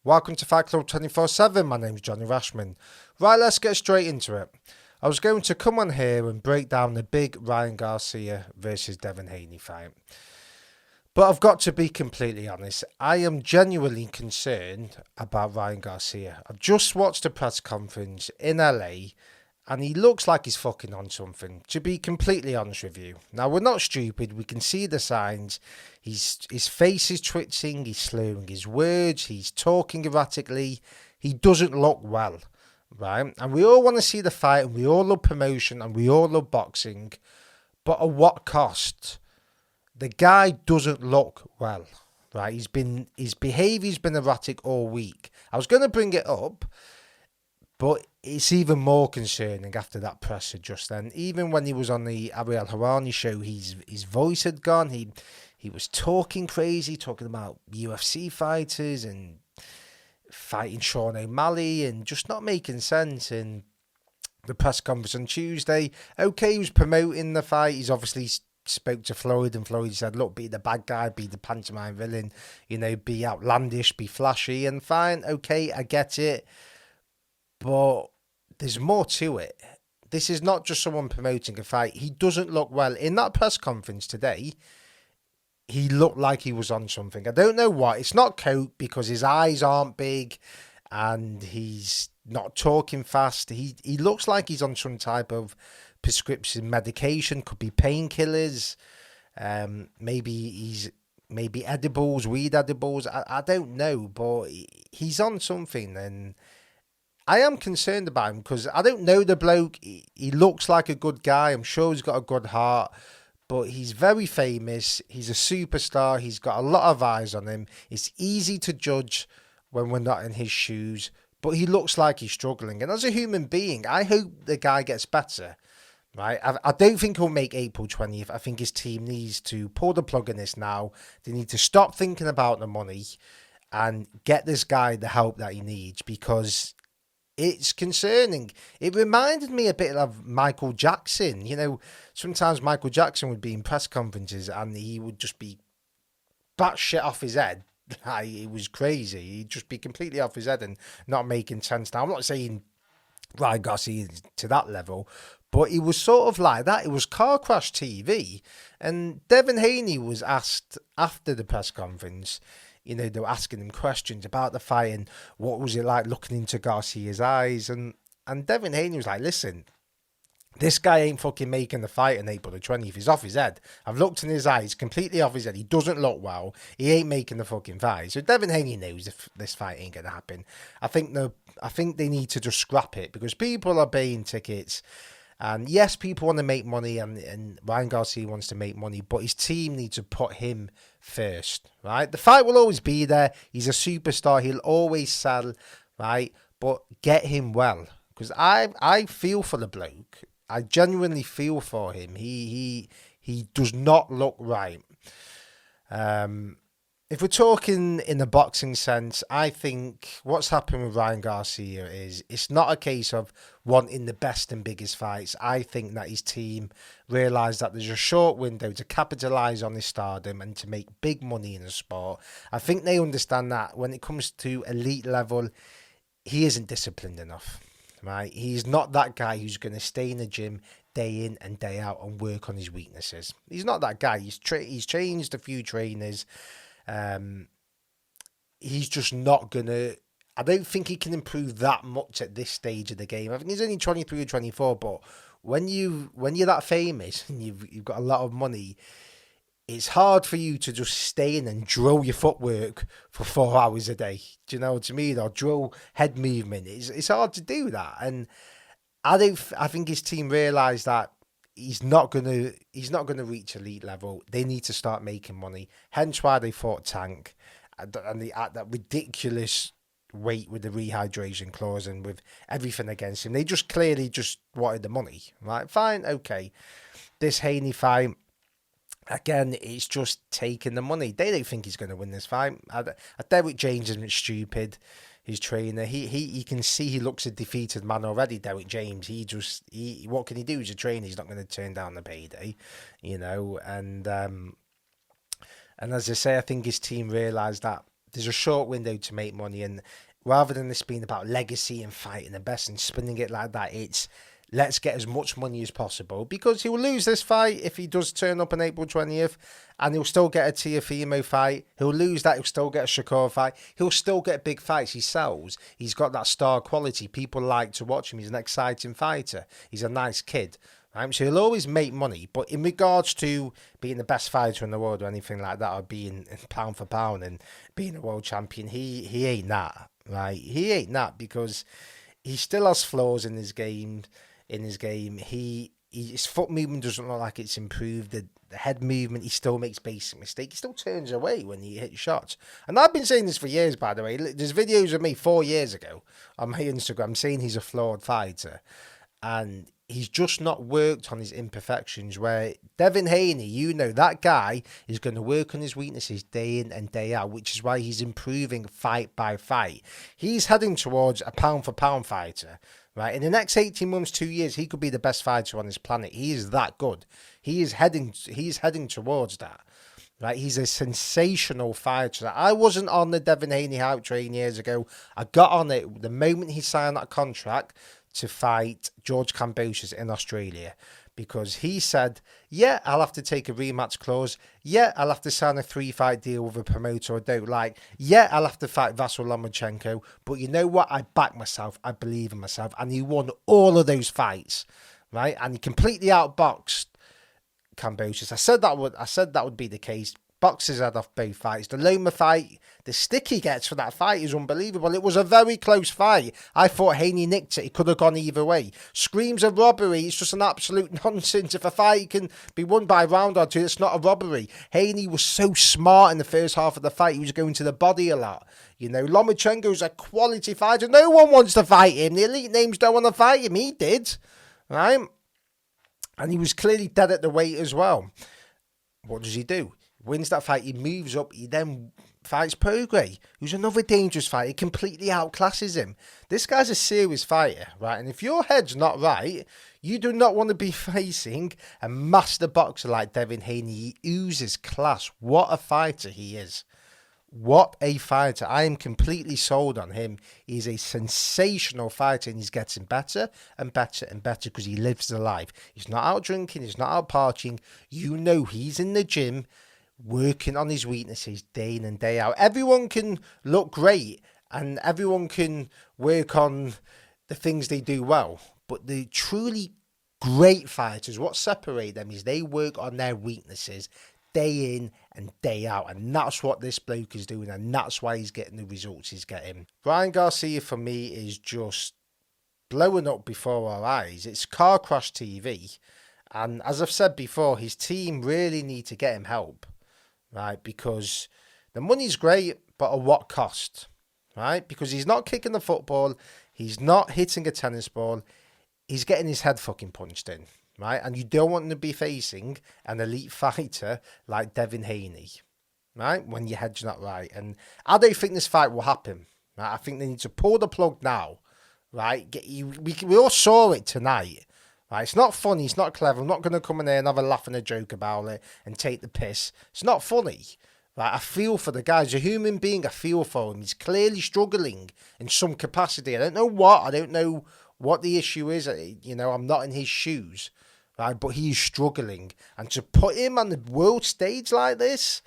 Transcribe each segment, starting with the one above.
Welcome to Fight Club 24/7. My name's Johnny Rashman. Right, let's get straight into it. I was going to come on here and break down the big Ryan Garcia versus Devin Haney fight. But I've got to be completely honest. I am genuinely concerned about Ryan Garcia. I've just watched a press conference in LA and he looks like he's fucking on something, to be completely honest with you. Now, we're not stupid. We can see the signs. His face is twitching. He's slurring his words. He's talking erratically. He doesn't look well, right? And we all want to see the fight, and we all love promotion, and we all love boxing. But at what cost? The guy doesn't look well, right? His behaviour's been erratic all week. I was going to bring it up, but it's even more concerning after that presser just then. Even when he was on the Ariel Helwani show, his voice had gone. He was talking crazy, talking about UFC fighters and fighting Sean O'Malley and just not making sense. And the press conference on Tuesday, okay, he was promoting the fight. He's obviously spoke to Floyd, and Floyd said, look, be the bad guy, be the pantomime villain, be outlandish, be flashy, and fine, okay, I get it. But there's more to it. This is not just someone promoting a fight. He doesn't look well. In that press conference today, he looked like he was on something. I don't know what. It's not coke because his eyes aren't big and he's not talking fast. He looks like he's on some type of prescription medication. Could be painkillers. Maybe edibles, weed edibles. I don't know, but he's on something, and I am concerned about him because I don't know the bloke. He looks like a good guy. I'm sure he's got a good heart, but he's very famous. He's a superstar. He's got a lot of eyes on him. It's easy to judge when we're not in his shoes, but he looks like he's struggling. And as a human being, I hope the guy gets better, right? I don't think he'll make April 20th. I think his team needs to pull the plug on this now. They need to stop thinking about the money and get this guy the help that he needs, because it's concerning. It reminded me a bit of Michael Jackson. Sometimes Michael Jackson would be in press conferences and he would just be batshit off his head. It was crazy. He'd just be completely off his head and not making sense. Now, I'm not saying Ryan Garcia to that level, but he was sort of like that. It was Car Crash TV. And Devin Haney was asked after the press conference, they were asking him questions about the fight and what was it like looking into Garcia's eyes. And Devin Haney was like, listen, this guy ain't fucking making the fight on April the 20th. He's off his head. I've looked in his eyes, completely off his head. He doesn't look well. He ain't making the fucking fight. So Devin Haney knows if this fight ain't going to happen. I think they need to just scrap it because people are paying tickets. And yes, people want to make money, and Ryan Garcia wants to make money, but his team needs to put him first, right? The fight will always be there. He's a superstar. He'll always sell, right? But get him well, because I feel for the bloke. I genuinely feel for him. He does not look right. If we're talking in the boxing sense, I think what's happened with Ryan Garcia is it's not a case of wanting the best and biggest fights. I think that his team realised that there's a short window to capitalise on his stardom and to make big money in the sport. I think they understand that when it comes to elite level, he isn't disciplined enough, right? He's not that guy who's going to stay in the gym day in and day out and work on his weaknesses. He's not that guy. He's changed a few trainers. He's just not gonna. I don't think he can improve that much at this stage of the game. I think he's only 23 or 24, but when you're that famous and you've got a lot of money, it's hard for you to just stay in and drill your footwork for 4 hours a day. Do you know what I mean? Or drill head movement. It's hard to do that, and I think his team realised that he's not gonna reach elite level. They need to start making money. Hence why they fought Tank, and they at that ridiculous weight with the rehydration clause and with everything against him. They just clearly just wanted the money, right? Fine, okay. This Haney fight, again, it's just taking the money. They don't think he's going to win this fight. Derek James isn't stupid. His trainer, he can see he looks a defeated man already. Derek James, what can he do? He's a trainer. He's not going to turn down the payday, And as I say, I think his team realised that there's a short window to make money, and rather than this being about legacy and fighting the best and spinning it like that, it's let's get as much money as possible, because he'll lose this fight if he does turn up on April 20th, and he'll still get a Teofimo fight. He'll lose that, he'll still get a Shakur fight. He'll still get big fights. He sells. He's got that star quality. People like to watch him. He's an exciting fighter. He's a nice kid. Right? So he'll always make money. But in regards to being the best fighter in the world or anything like that, or being pound for pound and being a world champion, he ain't that. Right? He ain't that, because he still has flaws in his game. His foot movement doesn't look like it's improved. The head movement, he still makes basic mistakes. He still turns away when he hits shots. And I've been saying this for years, by the way. There's videos of me 4 years ago on my Instagram saying he's a flawed fighter. And he's just not worked on his imperfections, where Devin Haney, that guy is going to work on his weaknesses day in and day out, which is why he's improving fight by fight. He's heading towards a pound for pound fighter. Right, in the next 18 months, 2 years, he could be the best fighter on this planet. He is that good. He's heading towards that. Right, he's a sensational fighter. I wasn't on the Devin Haney hype train years ago. I got on it the moment he signed that contract to fight George Kambosos in Australia, because he said, yeah, I'll have to take a rematch clause. Yeah, I'll have to sign a 3-fight deal with a promoter I don't like. Yeah, I'll have to fight Vasyl Lomachenko. But you know what? I back myself. I believe in myself. And he won all of those fights, right? And he completely outboxed Kambosos. I said that would be the case. Boxed his head off both fights. The Loma fight, the stick he gets for that fight is unbelievable. It was a very close fight. I thought Haney nicked it. It could have gone either way. Screams of robbery. It's just an absolute nonsense. If a fight can be won by a round or two, it's not a robbery. Haney was so smart in the first half of the fight. He was going to the body a lot. Lomachenko's a quality fighter. No one wants to fight him. The elite names don't want to fight him. He did. Right? And he was clearly dead at the weight as well. What does he do? Wins that fight, he moves up, he then fights Prograis, who's another dangerous fighter. He completely outclasses him. This guy's a serious fighter, right? And if your head's not right, you do not want to be facing a master boxer like Devin Haney. He oozes class. What a fighter he is. What a fighter. I am completely sold on him. He's a sensational fighter, and he's getting better and better and better because he lives the life. He's not out drinking, he's not out partying. He's in the gym, working on his weaknesses day in and day out. Everyone can look great and everyone can work on the things they do well, but the truly great fighters, what separates them is they work on their weaknesses day in and day out, and that's what this bloke is doing, and that's why he's getting the results he's getting. Ryan Garcia for me is just blowing up before our eyes. It's car crash TV, and as I've said before, his team really need to get him help. Right, because the money's great, but at what cost? Right, because he's not kicking the football, he's not hitting a tennis ball, he's getting his head fucking punched in. Right, and you don't want to be facing an elite fighter like Devin Haney. Right, when your head's not right, and I don't think this fight will happen. Right, I think they need to pull the plug now. Right, we all saw it tonight. Right, it's not funny, it's not clever. I'm not going to come in there and have a laugh and a joke about it and take the piss. It's not funny. Right, I feel for the guy. As a human being, I feel for him. He's clearly struggling in some capacity. I don't know what. I don't know what the issue is. I'm not in his shoes. Right, but he's struggling. And to put him on the world stage like this,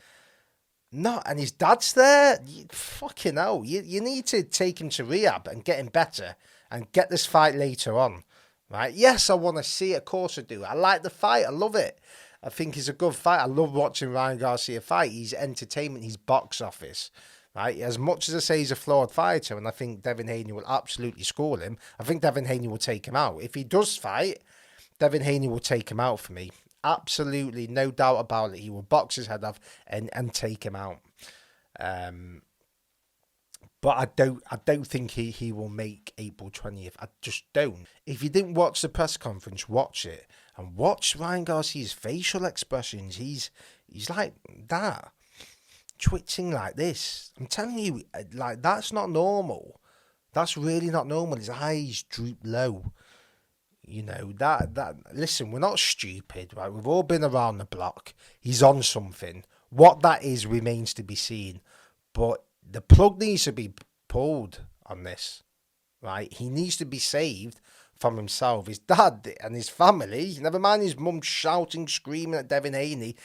and his dad's there, fucking hell. You need to take him to rehab and get him better and get this fight later on. Right? Yes, I want to see it. Of course I do. I like the fight. I love it. I think it's a good fight. I love watching Ryan Garcia fight. He's entertainment. He's box office. Right? As much as I say he's a flawed fighter, and I think Devin Haney will absolutely score him, I think Devin Haney will take him out. If he does fight, Devin Haney will take him out for me. Absolutely, no doubt about it. He will box his head off and take him out. But I don't think he will make April 20th. I just don't. If you didn't watch the press conference, watch it. And watch Ryan Garcia's facial expressions. He's like that. Twitching like this. I'm telling you, like, that's not normal. That's really not normal. His eyes droop low. Listen, we're not stupid, right? We've all been around the block. He's on something. What that is remains to be seen. But The plug needs to be pulled on this, right? He needs to be saved from himself, his dad and his family. Never mind his mum shouting, screaming at Devin Haney.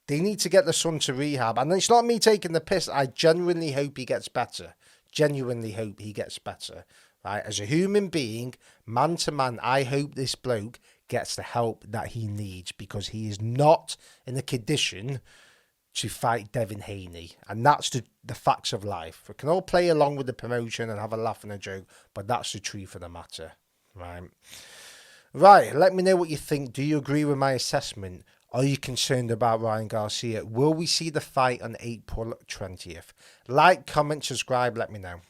They need to get the son to rehab. And it's not me taking the piss. I genuinely hope he gets better. Genuinely hope he gets better. Right? As a human being, man to man, I hope this bloke gets the help that he needs, because he is not in a condition to fight Devin Haney. And that's the facts of life. We can all play along with the promotion and have a laugh and a joke, but that's the truth of the matter. Right, let me know what you think. Do you agree with my assessment? Are you concerned about Ryan Garcia? Will we see the fight on April 20th? Like, comment, subscribe, let me know.